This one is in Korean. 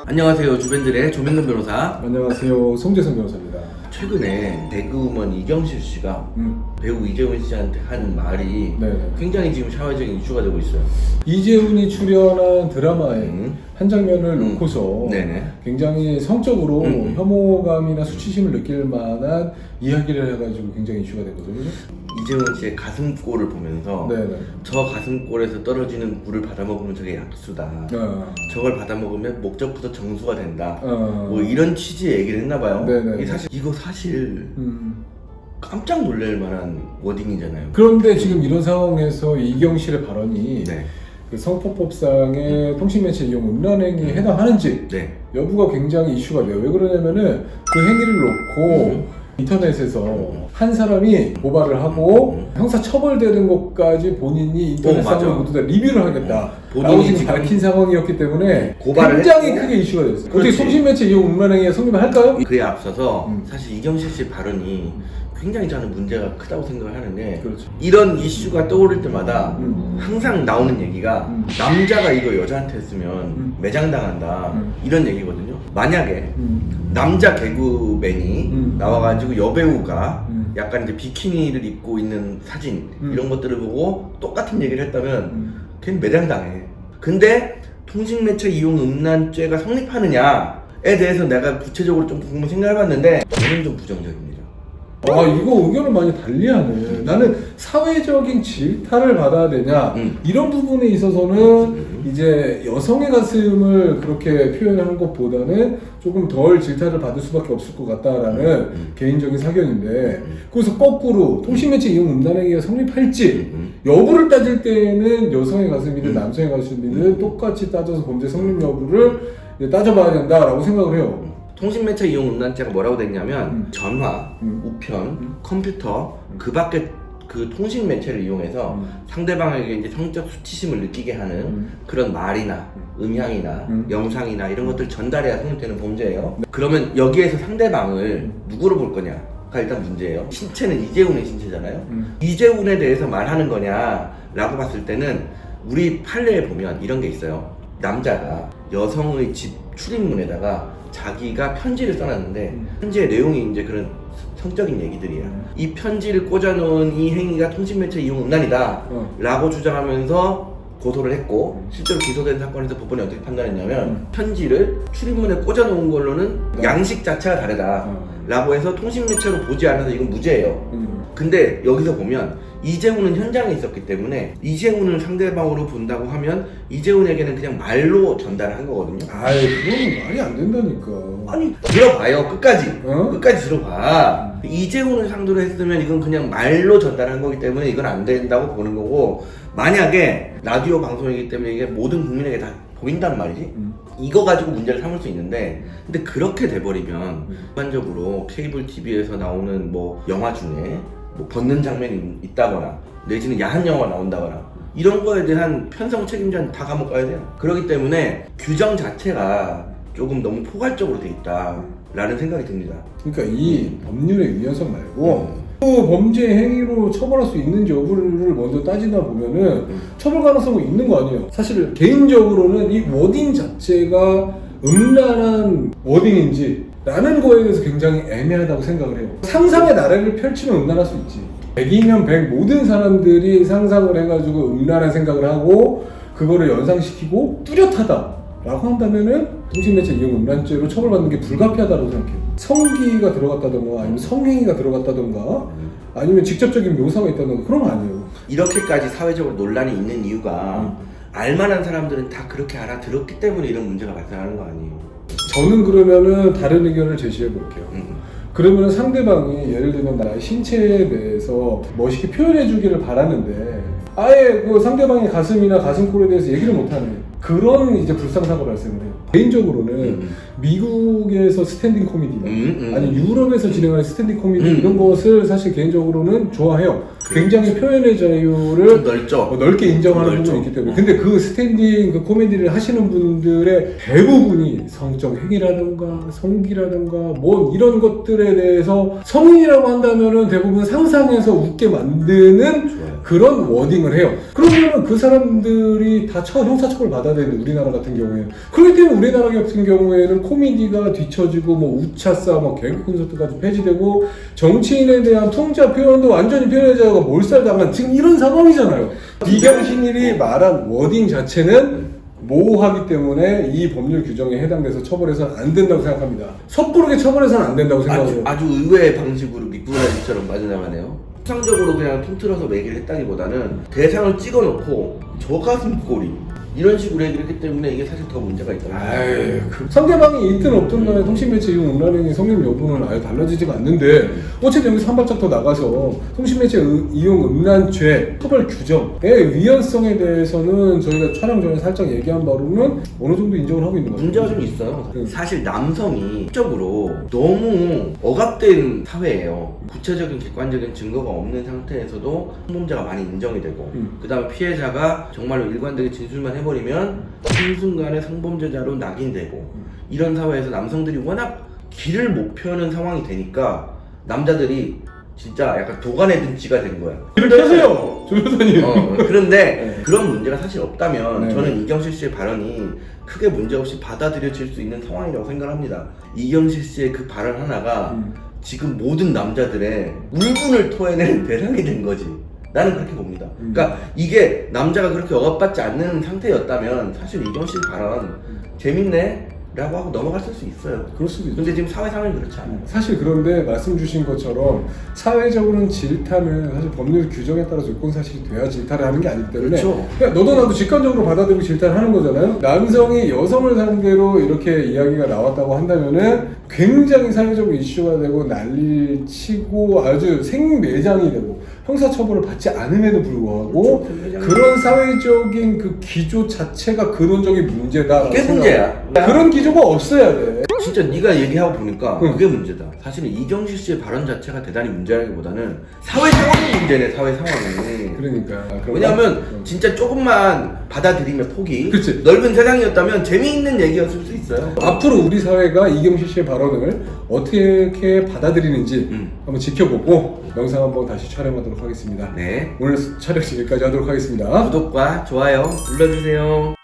안녕하세요. 주변들의 조명근 변호사. 안녕하세요. 송재성 변호사입니다. 최근에 배그우먼 이경실 씨가 배우 이재훈 씨한테 한 말이 네. 굉장히 지금 사회적인 이슈가 되고 있어요. 이재훈이 출연한 드라마의 한 장면을 놓고서 네네. 굉장히 성적으로 혐오감이나 수치심을 느낄 만한 이야기를 해가지고 굉장히 이슈가 되거든요. 그죠? 이재훈 씨의 가슴골을 보면서 네네. 저 가슴골에서 떨어지는 굴을 받아먹으면 저게 약수다. 저걸 받아먹으면 목적부터 정수가 된다. 뭐 이런 취지의 얘기를 했나봐요. 네네. 이거 사실 깜짝 놀랄 만한 워딩이잖아요. 그런데 지금 이런 상황에서 이경실의 발언이 네. 그 성폭법상의 통신매체 이용 음란행위에 해당하는지 네. 여부가 굉장히 이슈가 돼요. 왜 그러냐면은 그 행위를 놓고 인터넷에서 한 사람이 고발을 하고 형사 처벌되는 것까지 본인이 인터넷상으로 모두 다 리뷰를 하겠다 라고 지금 밝힌 상황이었기 때문에 굉장히 크게 이슈가 됐어요. 어떻게 통신매체 이용 음란행위가 성립을 할까요? 그에 앞서서 사실 이경실 씨 발언이 굉장히 저는 문제가 크다고 생각을 하는데, 그렇죠. 이런 이슈가 떠오를 때마다 항상 나오는 얘기가 남자가 이거 여자한테 했으면 매장당한다 이런 얘기거든요. 만약에 남자 개그맨이 나와가지고 여배우가 약간 이제 비키니를 입고 있는 사진 이런 것들을 보고 똑같은 얘기를 했다면 걔는 매장당해. 근데 통신매체 이용 음란죄가 성립하느냐에 대해서 내가 구체적으로 좀 곰곰이 생각해봤는데 저는 좀 부정적입니다. 이거 의견을 많이 달리하네. 나는 사회적인 질타를 받아야 되냐 이런 부분에 있어서는 이제 여성의 가슴을 그렇게 표현한 것보다는 조금 덜 질타를 받을 수밖에 없을 것 같다라는 개인적인 사견인데, 그래서 거꾸로 통신매체 이용 음란행위가 성립할지 여부를 따질 때는 여성의 가슴이든 남성의 가슴이든 똑같이 따져서 범죄 성립 여부를 따져봐야 된다라고 생각을 해요. 통신매체 이용 음란죄가 뭐라고 됐냐면 전화, 우편, 컴퓨터 그 밖에 그 통신매체를 이용해서 상대방에게 이제 성적 수치심을 느끼게 하는 그런 말이나 음향이나 영상이나 이런 것들 전달해야 성립되는 범죄예요. 그러면 여기에서 상대방을 누구로 볼 거냐가 일단 문제예요. 신체는 이재훈의 신체잖아요. 이재훈에 대해서 말하는 거냐라고 봤을 때는 우리 판례에 보면 이런 게 있어요. 남자가 여성의 집 출입문에다가 자기가 편지를 써놨는데 편지의 내용이 이제 그런 성적인 얘기들이야. 이 편지를 꽂아놓은 이 행위가 통신매체 이용 음란이다 라고 주장하면서 고소를 했고, 실제로 기소된 사건에서 법원이 어떻게 판단했냐면 편지를 출입문에 꽂아놓은 걸로는 양식 자체가 다르다 라고 해서 통신매체로 보지 않아서 이건 무죄예요. 근데 여기서 보면 이재훈은 현장에 있었기 때문에 이재훈을 상대방으로 본다고 하면 이재훈에게는 그냥 말로 전달한 거거든요. 그건 말이 안 된다니까. 아니 들어봐요. 끝까지 들어봐. 이재훈을 상대로 했으면 이건 그냥 말로 전달한 거기 때문에 이건 안 된다고 보는 거고, 만약에 라디오 방송이기 때문에 이게 모든 국민에게 다 보인단 말이지, 이거 가지고 문제를 삼을 수 있는데, 근데 그렇게 돼버리면 일반적으로 케이블 TV에서 나오는 뭐 영화 중에 뭐 벗는 장면이 있다거나 내지는 야한 영화가 나온다거나 이런 거에 대한 편성 책임자는 다 감옥 가야 돼요. 그렇기 때문에 규정 자체가 조금 너무 포괄적으로 돼 있다라는 생각이 듭니다. 그러니까 이 법률의 유연성 말고 그 범죄 행위로 처벌할 수 있는지 여부를 먼저 따지다 보면은 처벌 가능성이 있는 거 아니에요. 사실 개인적으로는 이 워딩 자체가 음란한 워딩인지 라는 거에 대해서 굉장히 애매하다고 생각을 해요. 상상의 나래를 펼치면 음란할 수 있지. 100이면 100 모든 사람들이 상상을 해가지고 음란한 생각을 하고 그거를 연상시키고 뚜렷하다 라고 한다면은 통신매체 이용 음란죄로 처벌받는 게 불가피하다고 생각해요. 성기가 들어갔다던가 아니면 성행위가 들어갔다던가 아니면 직접적인 묘사가 있다던가 그런 거 아니에요. 이렇게까지 사회적으로 논란이 있는 이유가 알만한 사람들은 다 그렇게 알아들었기 때문에 이런 문제가 발생하는 거 아니에요. 저는 그러면은 다른 의견을 제시해 볼게요. 그러면은 상대방이 예를 들면 나의 신체에 대해서 멋있게 표현해 주기를 바라는데 아예 그 상대방의 가슴이나 가슴골에 대해서 얘기를 못하네. 그런 이제 불상사고가 발생을 해요. 개인적으로는 미국에서 스탠딩 코미디나 아니 유럽에서 진행하는 스탠딩 코미디 이런 것을 사실 개인적으로는 좋아해요. 굉장히 표현의 자유를 넓게 인정하는 부분이 있기 때문에. 근데 그 스탠딩 그 코미디를 하시는 분들의 대부분이 성적 행위라든가 성기라든가 뭐 이런 것들에 대해서 성인이라고 한다면은 대부분 상상해서 웃게 만드는 그런 워딩을 해요. 그러면 그 사람들이 다 형사처벌 받아야 되는데 우리나라 같은 경우에는 그렇기 때문에 우리나라 같은 경우에는 코미디가 뒤처지고 뭐 우차싸 뭐 개그 콘서트까지 폐지되고 정치인에 대한 풍자 표현도 완전히 표현자가 몰살당한 지금 이런 상황이잖아요. 이경신일이 말한 워딩 자체는 모호하기 때문에 이 법률 규정에 해당돼서 처벌해서는 안 된다고 생각합니다. 섣부르게 처벌해서는 안 된다고 생각해요. 아주 의외의 방식으로 미꾸라지처럼 빠져나가네요. 통상적으로 그냥 통틀어서 매기를 했다기보다는 대상을 찍어놓고 저 가슴 꼬리 이런 식으로 얘기를 했기 때문에 이게 사실 더 문제가 있다고 아유, 상대방이 있든 없든 간에 통신매체 이용 음란행위 성립 여부는 아예 달라지지가 않는데 어쨌든 여기서 한 발짝 더 나가서 통신매체 이용 음란죄 처벌 규정의 위헌성에 대해서는 저희가 촬영 전에 살짝 얘기한 바로는 어느 정도 인정을 하고 있는 것 같아요. 문제가 좀 있어요. 사실 남성이 적으로 너무 억압된 사회예요. 구체적인 객관적인 증거가 없는 상태에서도 성범죄가 많이 인정이 되고 그 다음에 피해자가 정말로 일관되게 진술만 해버리면 한순간에 성범죄자로 낙인되고 이런 사회에서 남성들이 워낙 길을 못 펴는 상황이 되니까 남자들이 진짜 약간 도간에 든 쥐가 된 거야. 이렇게 하세요, 조 변호사님. 그런데 네. 그런 문제가 사실 없다면 네. 저는 이경실 씨의 발언이 크게 문제없이 받아들여질 수 있는 상황이라고 생각합니다. 이경실 씨의 그 발언 하나가 지금 모든 남자들의 울분을 토해내는 대상이 된 거지. 나는 그렇게 봅니다. 그러니까 이게 남자가 그렇게 억압받지 않는 상태였다면 사실 이경실 발언 재밌네 라고 하고 넘어갔을 수 있어요. 그럴 수도 있죠. 근데 지금 사회 상황이 그렇지 않아요. 사실 그런데 말씀 주신 것처럼 사회적으로는 질타는 사실 법률 규정에 따라서 요건 사실이 돼야 질타를 하는 게 아니기 때문에 그렇죠. 그냥 너도 나도 직관적으로 받아들이고 질타를 하는 거잖아요. 남성이 여성을 상대로 이렇게 이야기가 나왔다고 한다면은 굉장히 사회적 이슈가 되고 난리 치고 아주 생매장이 되고 형사처벌을 받지 않음에도 불구하고 그렇죠. 그런 사회적인 그 기조 자체가 근원적인 문제다. 그게 문제야. 그런 기조가 없어야 돼. 진짜 네가 얘기하고 보니까 그게 문제다. 사실은 이경실 씨의 발언 자체가 대단히 문제라기보다는 사회 상황이 문제네. 사회 상황이. 그러니까. 왜냐하면 진짜 조금만 받아들이면 폭이 그치. 넓은 세상이었다면 재미있는 얘기였을 수 있어요. 앞으로 우리 사회가 이경실 씨의 발언을 어떻게 받아들이는지 한번 지켜보고 영상 한번 다시 촬영하도록 하겠습니다. 네. 오늘 촬영 여기까지 하도록 하겠습니다. 구독과 좋아요 눌러주세요.